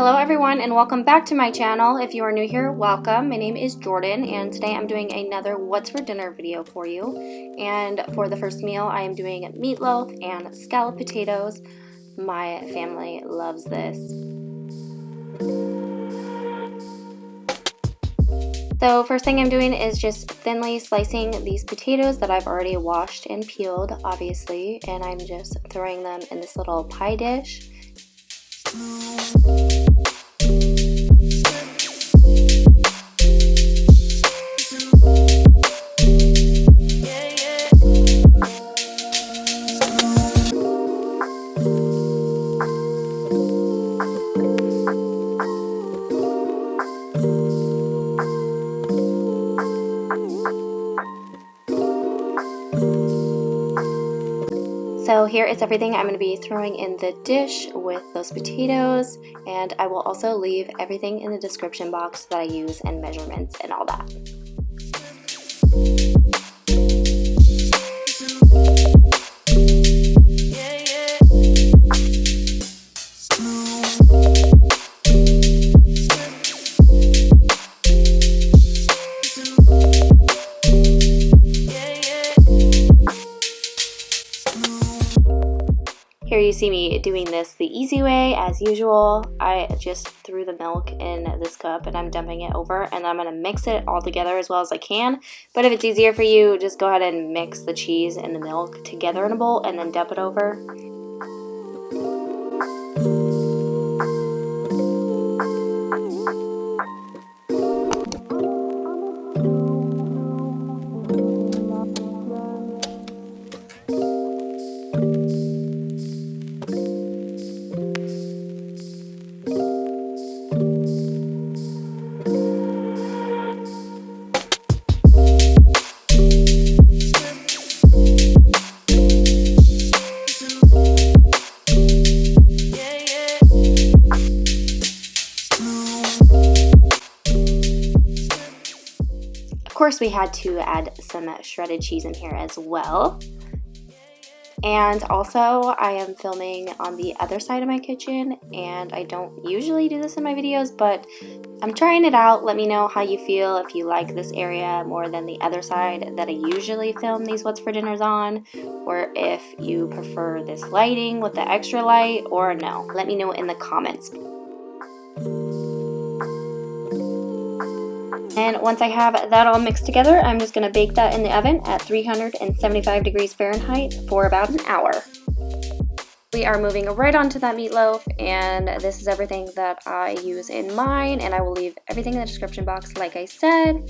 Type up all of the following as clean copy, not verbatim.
Hello everyone and welcome back to my channel. If you are new here, welcome. My name is Jordan and today I'm doing another what's for dinner video for you. And for the first meal I am doing meatloaf and scalloped potatoes. My family loves this. So first thing I'm doing is just thinly slicing these potatoes that I've already washed and peeled, obviously, and I'm just throwing them in this little pie dish. So here is everything I'm going to be throwing in the dish with those potatoes, and I will also leave everything in the description box that I use and measurements and all that. Here you see me doing this the easy way as usual. I just threw the milk in this cup and I'm dumping it over, and I'm going to mix it all together as well as I can. But if it's easier for you, just go ahead and mix the cheese and the milk together in a bowl and then dump it over. Of course, we had to add some shredded cheese in here as well. And also, I am filming on the other side of my kitchen, and I don't usually do this in my videos, but I'm trying it out. Let me know how you feel, if you like this area more than the other side that I usually film these What's for Dinners on, or if you prefer this lighting with the extra light, or no. Let me know in the comments. And once I have that all mixed together, I'm just going to bake that in the oven at 375 degrees Fahrenheit for about an hour. We are moving right on to that meatloaf, and this is everything that I use in mine, and I will leave everything in the description box like I said.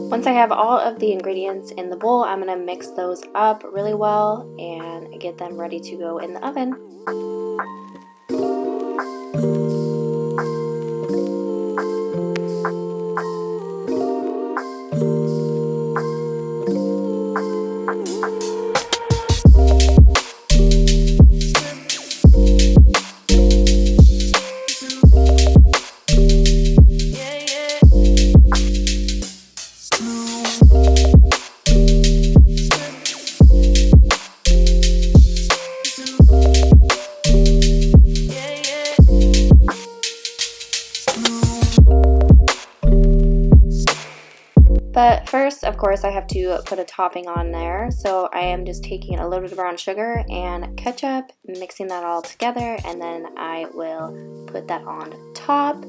Once I have all of the ingredients in the bowl, I'm going to mix those up really well and get them ready to go in the oven. But first, of course, I have to put a topping on there. So I am just taking a little bit of brown sugar and ketchup, mixing that all together, and then I will put that on top.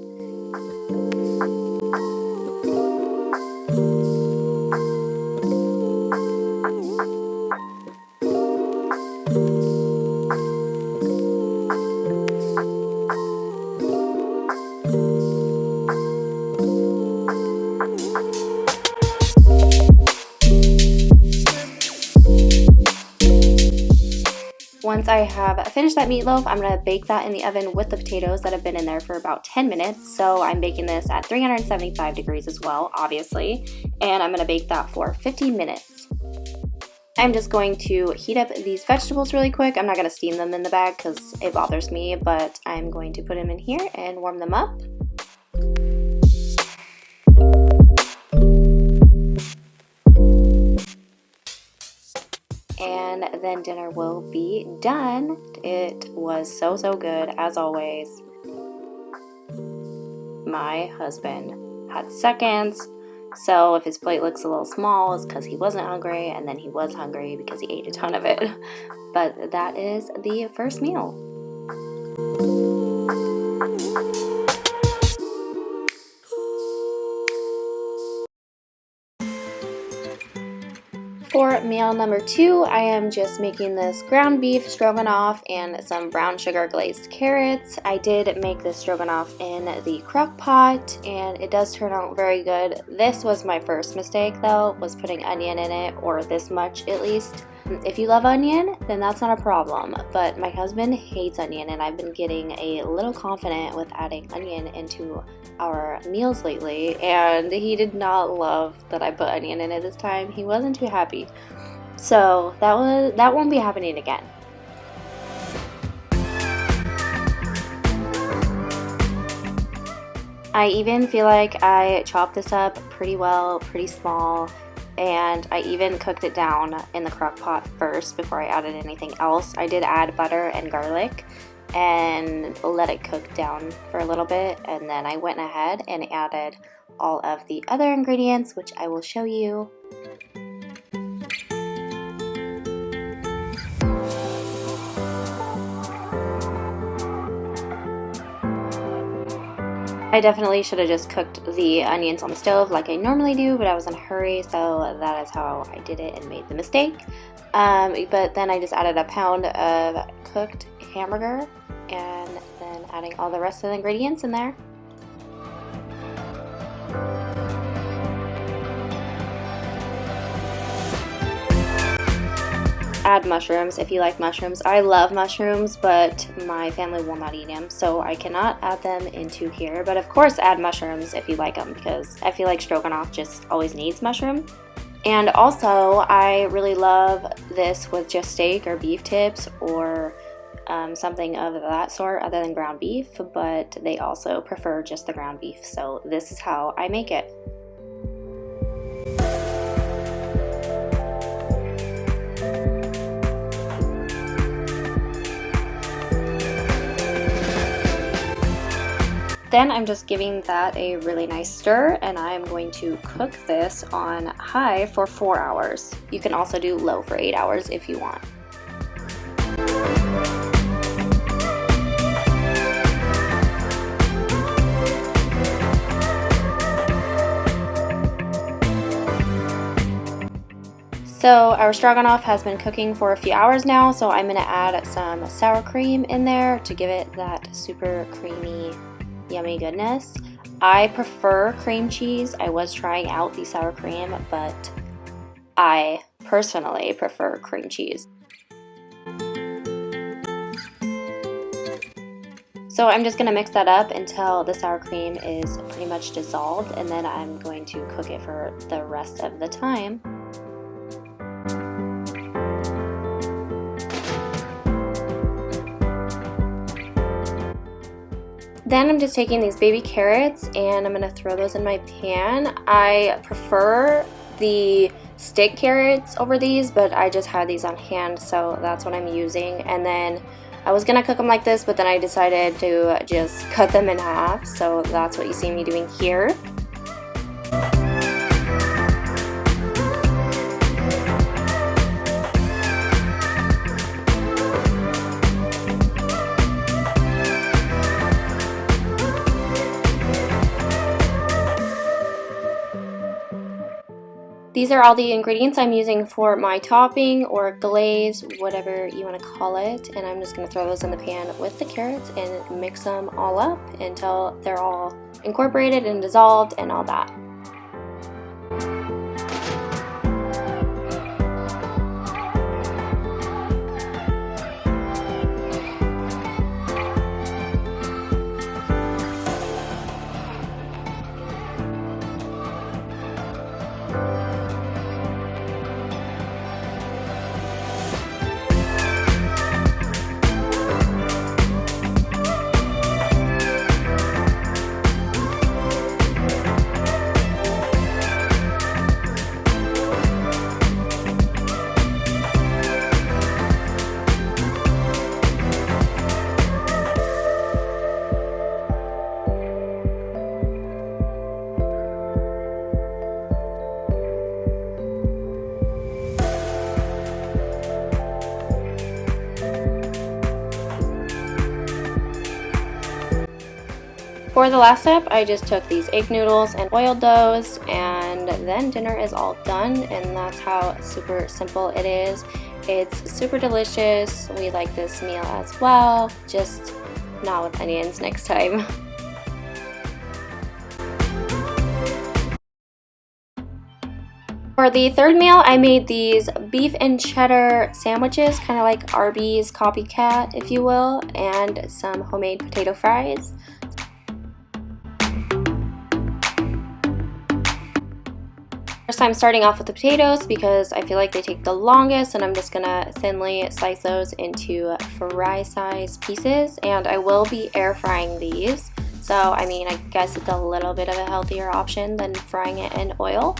Once I have finished that meatloaf, I'm going to bake that in the oven with the potatoes that have been in there for about 10 minutes. So I'm baking this at 375 degrees as well, obviously. And I'm going to bake that for 15 minutes. I'm just going to heat up these vegetables really quick. I'm not going to steam them in the bag because it bothers me, but I'm going to put them in here and warm them up. And then dinner will be done. It was so good, as always. My husband had seconds, so if his plate looks a little small, it's because he wasn't hungry, and then he was hungry because he ate a ton of it. But that is the first meal. For meal number 2, I am just making this ground beef stroganoff and some brown sugar glazed carrots. I did make this stroganoff in the crock pot and it does turn out very good. This was my first mistake though, was putting onion in it, or this much at least. If you love onion, then that's not a problem, but my husband hates onion and I've been getting a little confident with adding onion into our meals lately, and he did not love that I put onion in it this time. He wasn't too happy. So that won't be happening again. I even feel like I chopped this up pretty well, pretty small. And I even cooked it down in the crock pot first before I added anything else. I did add butter and garlic and let it cook down for a little bit, and then I went ahead and added all of the other ingredients, which I will show you. I definitely should have just cooked the onions on the stove like I normally do, but I was in a hurry, so that is how I did it and made the mistake. But then I just added a pound of cooked hamburger and then adding all the rest of the ingredients in there. Add mushrooms if you like mushrooms. I love mushrooms, but my family will not eat them, so I cannot add them into here. But of course add mushrooms if you like them, because I feel like stroganoff just always needs mushroom. And also I really love this with just steak or beef tips or something of that sort other than ground beef, but they also prefer just the ground beef, so this is how I make it. Then I'm just giving that a really nice stir, and I'm going to cook this on high for 4 hours. You can also do low for 8 hours if you want. So our stroganoff has been cooking for a few hours now, so I'm going to add some sour cream in there to give it that super creamy, yummy goodness. I prefer cream cheese. I was trying out the sour cream, but I personally prefer cream cheese. So I'm just going to mix that up until the sour cream is pretty much dissolved, and then I'm going to cook it for the rest of the time. Then I'm just taking these baby carrots and I'm going to throw those in my pan. I prefer the stick carrots over these, but I just had these on hand, so that's what I'm using. And then I was going to cook them like this, but then I decided to just cut them in half, so that's what you see me doing here. These are all the ingredients I'm using for my topping or glaze, whatever you want to call it, and I'm just going to throw those in the pan with the carrots and mix them all up until they're all incorporated and dissolved and all that. For the last step, I just took these egg noodles and boiled those, and then dinner is all done, and that's how super simple it is. It's super delicious. We like this meal as well, just not with onions next time. For the third meal, I made these beef and cheddar sandwiches, kind of like Arby's copycat, if you will, and some homemade potato fries. First, I'm starting off with the potatoes because I feel like they take the longest, and I'm just gonna thinly slice those into fry size pieces, and I will be air frying these. So I mean, I guess it's a little bit of a healthier option than frying it in oil.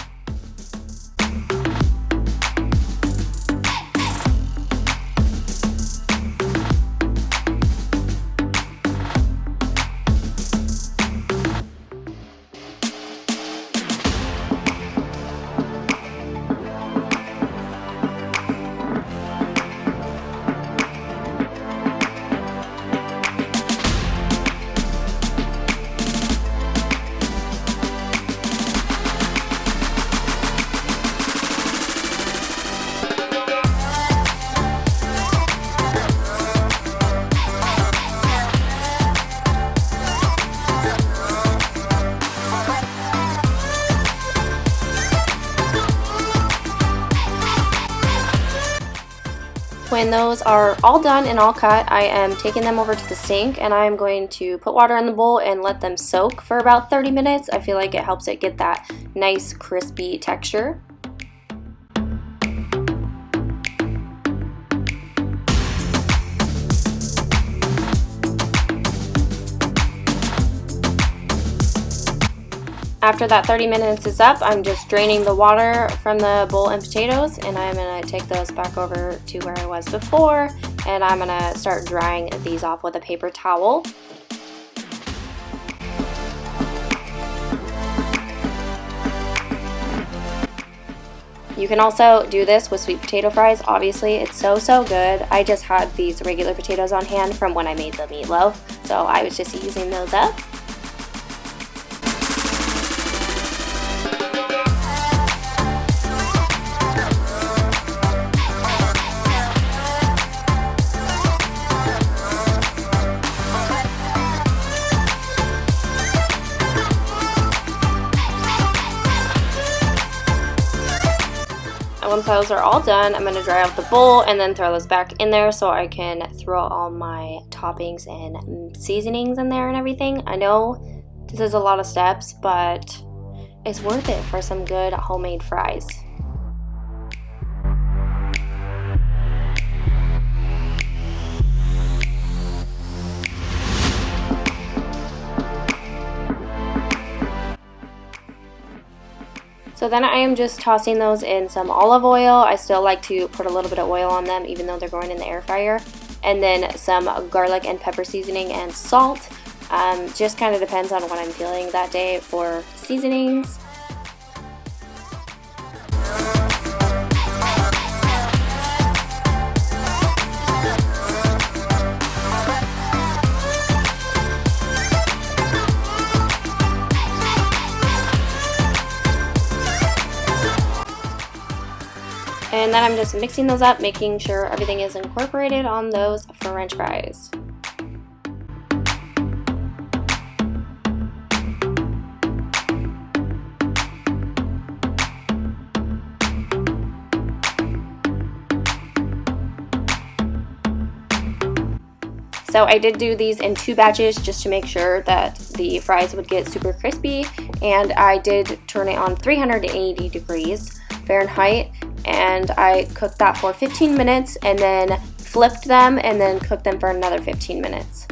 When those are all done and all cut, I am taking them over to the sink, and I am going to put water in the bowl and let them soak for about 30 minutes. I feel like it helps it get that nice crispy texture. After that 30 minutes is up, I'm just draining the water from the bowl and potatoes, and I'm going to take those back over to where I was before, and I'm going to start drying these off with a paper towel. You can also do this with sweet potato fries. Obviously, it's so good. I just had these regular potatoes on hand from when I made the meatloaf, so I was just using those up. Once those are all done, I'm going to dry out the bowl and then throw those back in there so I can throw all my toppings and seasonings in there and everything. I know this is a lot of steps, but it's worth it for some good homemade fries. So then I am just tossing those in some olive oil. I still like to put a little bit of oil on them even though they're going in the air fryer. And then some garlic and pepper seasoning and salt. Just kind of depends on what I'm feeling that day for seasonings. And then I'm just mixing those up, making sure everything is incorporated on those French fries. So I did do these in 2 batches just to make sure that the fries would get super crispy, and I did turn it on 380 degrees Fahrenheit, and I cooked that for 15 minutes and then flipped them and then cooked them for another 15 minutes.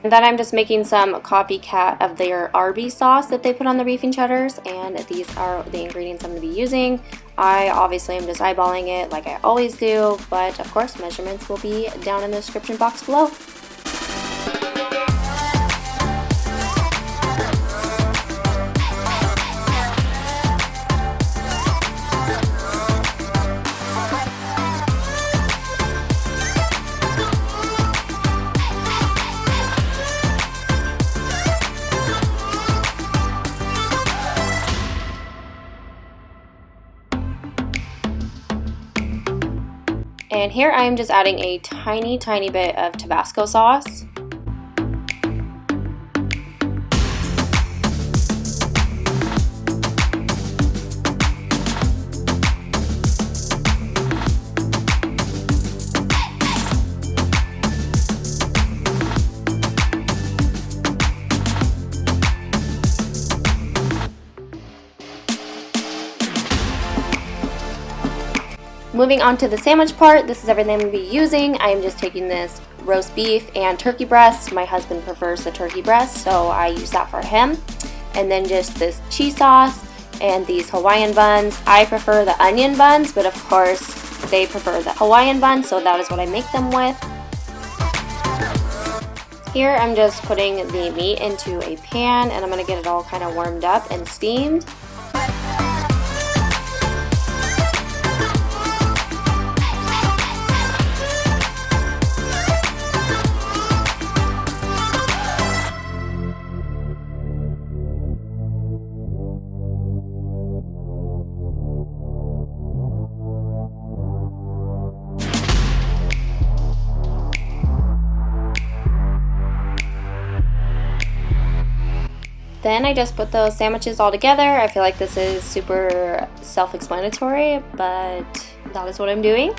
And then I'm just making some copycat of their Arby's sauce that they put on the beef and cheddars, and these are the ingredients I'm going to be using. I obviously am just eyeballing it like I always do, but of course measurements will be down in the description box below. And here I am just adding a tiny bit of Tabasco sauce. Moving on to the sandwich part, this is everything I'm going to be using. I am just taking this roast beef and turkey breast. My husband prefers the turkey breast, so I use that for him. And then just this cheese sauce and these Hawaiian buns. I prefer the onion buns, but of course they prefer the Hawaiian buns, so that is what I make them with. Here I'm just putting the meat into a pan, and I'm going to get it all kind of warmed up and steamed. Then I just put those sandwiches all together. I feel like this is super self-explanatory, but that is what I'm doing.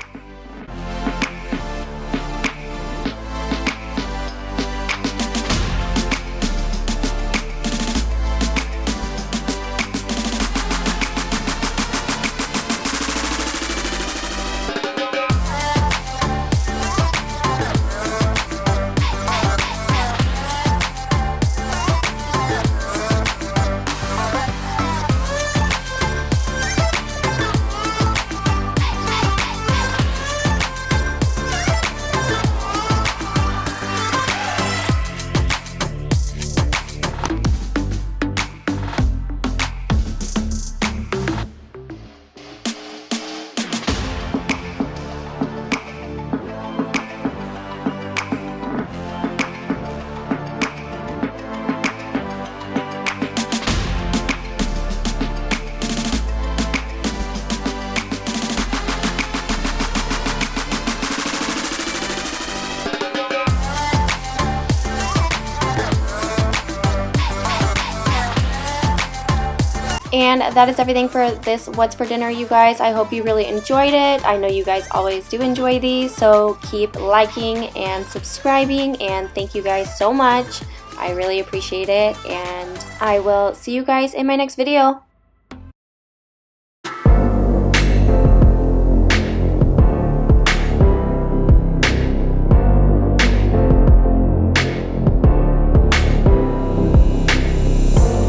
And that is everything for this What's for Dinner, you guys. I hope you really enjoyed it. I know you guys always do enjoy these, so keep liking and subscribing, and thank you guys so much. I really appreciate it, and I will see you guys in my next video.